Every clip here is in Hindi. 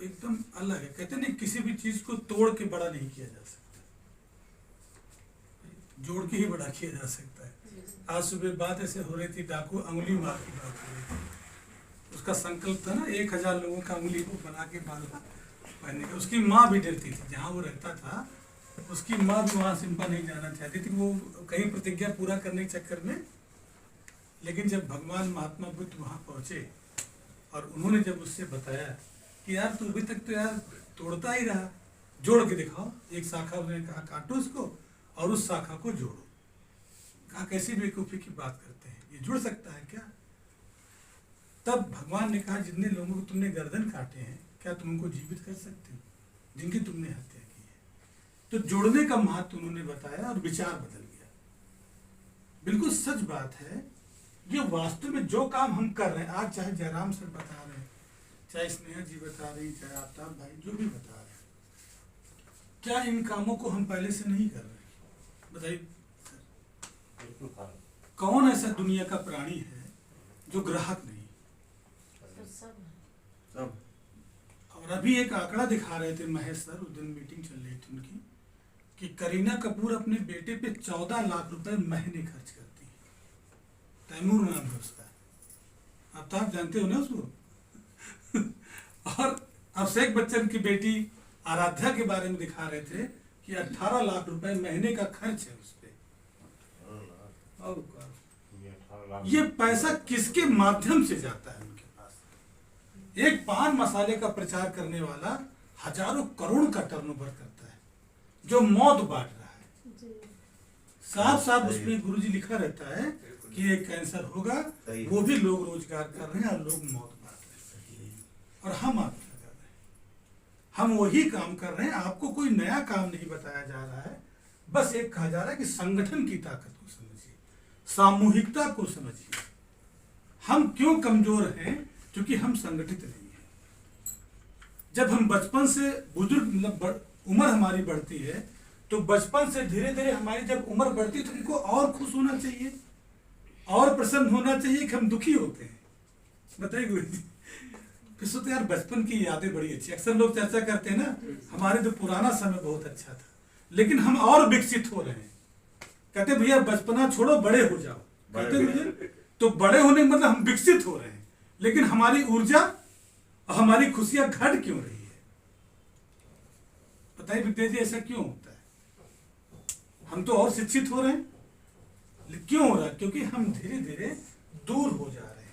एकदम अलग है। कहते नहीं किसी भी चीज को तोड़ के बड़ा नहीं किया जा सकता, जोड़ के ही बड़ा किया जा सकता है। आज सुबह बात ऐसे हो रही थी, डाकू अंगुली मार की बात हो रही थी। उसका संकल्प था ना 1000 लोगों का अंगुली को बना के बांधना पहनने का। उसकी माँ भी डरती थी, जहाँ वो रहता था उसकी माँ भी वहाँ सिंपा नहीं जाना चाहती थी, वो कहीं प्रतिज्ञा पूरा करने के चक्कर में। लेकिन जब भगवान महात्मा बुद्ध वहाँ पहुँचे और उन्होंने जब उससे बताया कि यार तू अभी तक तो यार तोड़ता ही रहा, जोड़ के दिखाओ। एक शाखा उन्होंने कहा काटो इसको और उस शाखा को जोड़ो। कहा कैसी बेवकूफ़ी की बात करते हैं, ये जुड़ सकता है क्या? तब भगवान ने कहा जितने लोगों को तुमने गर्दन काटे हैं क्या तुम उनको जीवित कर सकते हो, जिनकी तुमने हत्या की है? तो जोड़ने का महत्व उन्होंने बताया और विचार बदल गया। बिल्कुल सच बात है, ये वास्तव में जो काम हम कर रहे हैं आज, चाहे जयराम सर बता रहे हैं, चाहे स्नेहा जी बता रही, चाहे आफ्ताब भाई जो भी बता रहे हैं, क्या इन कामों को हम पहले से नहीं कर रहे? बताइए कौन ऐसा दुनिया का प्राणी है जो ग्राहक नहीं? सब। और अभी एक आंकड़ा दिखा रहे थे महेश सर, उस दिन मीटिंग चल रही थी उनकी, कि करीना कपूर अपने बेटे पे 14 लाख रुपए महीने खर्च करती है। तैमूर नाम है उसका, अब तो आप जानते हो ना उसको। और अभिषेक बच्चन की बेटी आराध्या के बारे में दिखा रहे थे कि 18 लाख रुपए महीने का खर्च है उस पे। और ये पैसा किसके माध्यम से जाता है उनके पास? एक पान मसाले का प्रचार करने वाला हजारों करोड़ का टर्नओवर करता है, जो मौत बांट रहा है। साफ साफ उसमें गुरुजी लिखा रहता है कि ये कैंसर होगा, वो भी लोग रोजगार कर रहे हैं और लोग मौत बांट रहे हैं। और हम आप क्या कर रहे हैं? हम वही काम कर रहे हैं, आपको कोई नया काम नहीं बताया जा रहा है। बस एक कहा जा रहा है कि संगठन की ताकत को समझिए, सामूहिकता को समझिए। हम क्यों कमजोर हैं? क्योंकि हम संगठित नहीं हैं। जब हम बचपन से बुजुर्ग मतलब उम्र हमारी बढ़ती है, तो बचपन से धीरे धीरे हमारी जब उम्र बढ़ती है तो हमको और खुश होना चाहिए और प्रसन्न होना चाहिए कि हम दुखी होते हैं। बताइए गुरु जी, फिर तो यार बचपन की यादें बड़ी अच्छी, अक्सर लोग चर्चा करते हैं ना, हमारे तो पुराना समय बहुत अच्छा था, लेकिन हम और विकसित हो रहे हैं। कहते भैया बचपना छोड़ो बड़े हो जाओ, कहते भैया तो बड़े होने मतलब हम विकसित हो रहे हैं, लेकिन हमारी ऊर्जा और हमारी खुशियां घट क्यों रही है? बताइए विद्या जी, ऐसा क्यों होता है? हम तो और शिक्षित हो रहे हैं, क्यों हो रहा है? क्योंकि हम धीरे धीरे दूर हो जा रहे हैं।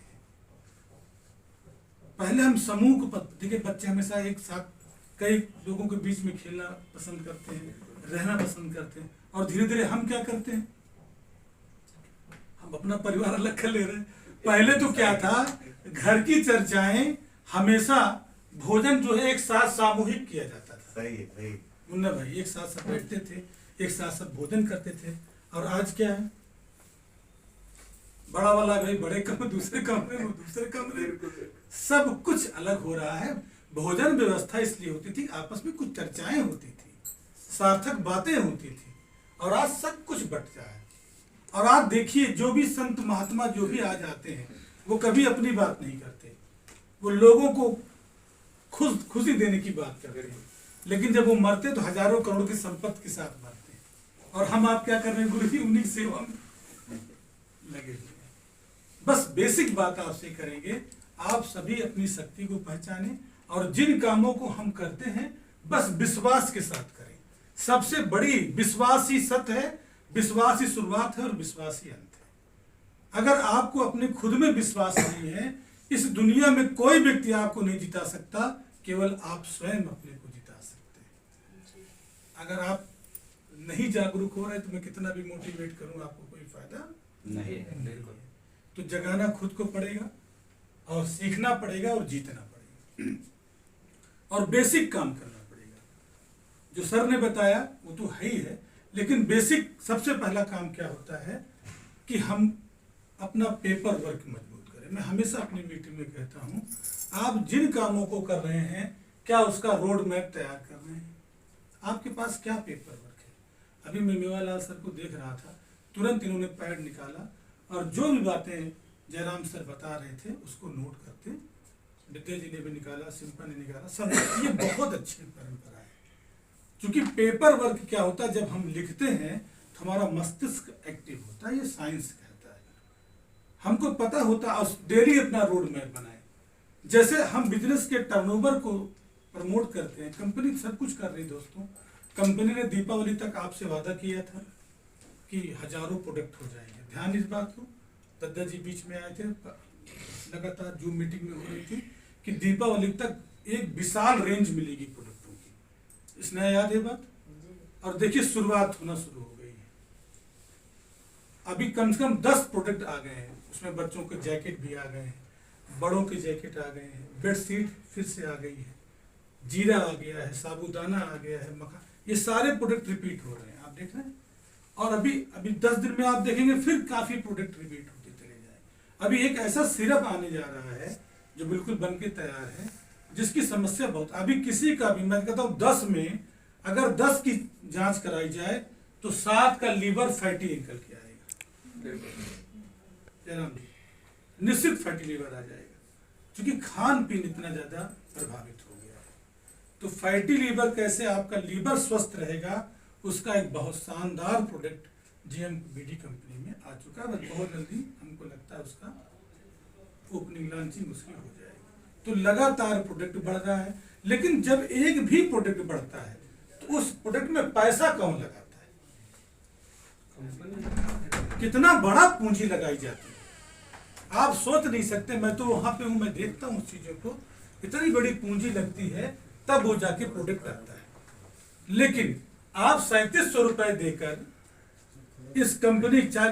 पहले हम समूह को, देखिए बच्चे हमेशा एक साथ कई लोगों के बीच में खेलना पसंद करते हैं, रहना पसंद करते हैं, और धीरे धीरे हम क्या करते हैं? हम अपना परिवार अलग कर ले रहे हैं। पहले तो क्या था, घर की चर्चाएं हमेशा भोजन जो है एक साथ सामूहिक किया जाता था। सही है, सही। मुन्ना भाई एक साथ सब बैठते थे, एक साथ सब भोजन करते थे। और आज क्या है, बड़ा वाला भाई बड़े कमरे, दूसरे कमरे में, दूसरे कमरे, सब कुछ अलग हो रहा है। भोजन व्यवस्था इसलिए होती थी, आपस में कुछ चर्चाएं होती थी, सार्थक बातें होती थी, और आज सब कुछ बट जाए। और आज देखिए जो भी संत महात्मा जो भी आ जाते हैं, वो कभी अपनी बात नहीं करते, वो लोगों को खुशी देने की बात करते हैं। लेकिन जब वो मरते तो हजारों करोड़ की संपत्ति के साथ मरते हैं। और हम आप क्या कर रहे हैं गुरु जी? उन्हीं की सेवा में लगे हुए हैं। बस बेसिक बात आपसे करेंगे, आप सभी अपनी शक्ति को पहचानें और जिन कामों को हम करते हैं बस विश्वास के साथ करें। सबसे बड़ी विश्वास ही सत्य है, विश्वास ही शुरुआत है और विश्वास ही अंत है। अगर आपको अपने खुद में विश्वास नहीं है, इस दुनिया में कोई व्यक्ति आपको नहीं जिता सकता, केवल आप स्वयं अपने को जिता सकते हैं। अगर आप नहीं जागरूक हो रहे तो मैं कितना भी मोटिवेट करूं, आपको कोई फायदा नहीं है। तो जगाना खुद को पड़ेगा और सीखना पड़ेगा और जीतना पड़ेगा और बेसिक काम करना पड़ेगा। जो सर ने बताया वो तो है ही है, लेकिन बेसिक सबसे पहला काम क्या होता है कि हम अपना पेपर वर्क मजबूत करें। मैं हमेशा अपनी मीटिंग में कहता हूं, आप जिन कामों को कर रहे हैं क्या उसका रोड मैप तैयार कर रहे हैं? आपके पास क्या पेपर वर्क है? अभी मैं मेवालाल सर को देख रहा था, तुरंत इन्होंने पैड निकाला और जो भी बातें जयराम सर बता रहे थे उसको नोट करते विद्या जी ने भी निकाला, सिंपा ने निकाला, सब ये बहुत अच्छी परंपरा है। क्योंकि पेपर वर्क क्या होता है, जब हम लिखते हैं तो हमारा मस्तिष्क एक्टिव होता है, ये साइंस कहता है। हमको पता होता है डेली अपना रोड मैप बनाए। जैसे हम बिजनेस के टर्नओवर को प्रमोट करते हैं, कंपनी सब कुछ कर रही दोस्तों। कंपनी ने दीपावली तक आपसे वादा किया था कि हजारों प्रोडक्ट हो जाएंगे। ध्यान इस बात को, दद्दा जी बीच में आए थे, लगातार जूम मीटिंग में हो रही थी कि दीपावली तक एक विशाल रेंज मिलेगी प्रोडक्टों की। इसने याद है बात? और देखिए शुरुआत होना शुरू हो गई है। अभी कम से कम 10 प्रोडक्ट आ गए हैं, उसमें बच्चों के जैकेट भी आ गए हैं, बड़ों के जैकेट आ गए हैं, बेडशीट फिर से आ गई है, जीरा आ गया है, साबूदाना आ गया है, मक्खन, ये सारे प्रोडक्ट रिपीट हो रहे हैं, आप देख रहे हैं। और अभी 10 दिन में आप देखेंगे फिर काफी प्रोडक्ट रिपीट होते चले जाएंगे। अभी एक ऐसा सिरप आने जा रहा है जो बिल्कुल बन के तैयार है, जिसकी समस्या बहुत, अभी किसी का भी, मैं कहता हूँ 10 में अगर 10 की जांच कराई जाए तो 7 का लीवर फैटी निकल के आएगा, निश्चित फैटी लीवर आ जाएगा, क्योंकि खान पीन इतना ज्यादा प्रभावित हो गया है। तो फैटी लीवर कैसे आपका लीवर स्वस्थ रहेगा, उसका एक बहुत शानदार प्रोडक्ट जीएमबीडी कंपनी में आ चुका है। बस बहुत जल्दी हमको लगता है उसका ओपनिंग लॉन्चिंग उसकी हो जाएगी। तो लगातार प्रोडक्ट बढ़ रहा है, लेकिन जब एक भी प्रोडक्ट बढ़ता है तो उस प्रोडक्ट में पैसा कौन लगाता है, कितना बड़ा पूंजी लगाई जाती है, आप सोच नहीं सकते। मैं तो वहां पे हूं, मैं देखता हूँ चीजों को, इतनी बड़ी पूंजी लगती है तब वो जाके प्रोडक्ट आता है। लेकिन आप 3700 रुपए देकर इस कंपनी चाय